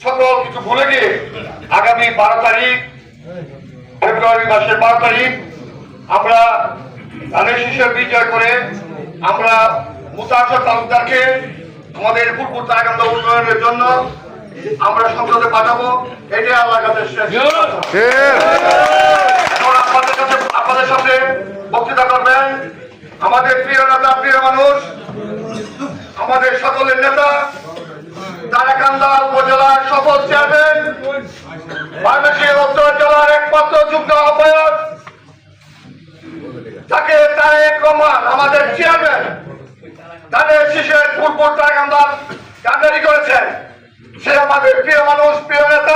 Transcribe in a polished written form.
সকল কিছু ভুলে গিয়ে আগামী 12 তারিখ ফেব্রুয়ারি মাসের 12 তারিখ আমরা ধানের শীষের বিজয় করে আমরা মুতাহার তালুকদারকে আমাদের ফুলপুর তারাকান্দা উন্নয়নের জন্য আমরা সংসদে পাঠাবো। এটাই আল্লাহর কাছে শেষ। এখন আপনাদের সামনে বক্তৃতা করবেন আমাদের প্রিয় নেতা, প্রিয় মানুষ, আমাদের সকলের নেতা, তারাকান্দা উপজেলার সফল চেয়ারম্যান, বাংলাদেশের উত্তর জেলার একমাত্র যুগ্ম আহ্বায়ক, তাকে তারেক রহমান আমাদের চেয়ারম্যান ধানের শীষের ফুলপুর তারাকান্দা কান্ডারি করেছেন। সে আমাদের প্রিয় মানুষ, প্রিয় নেতা।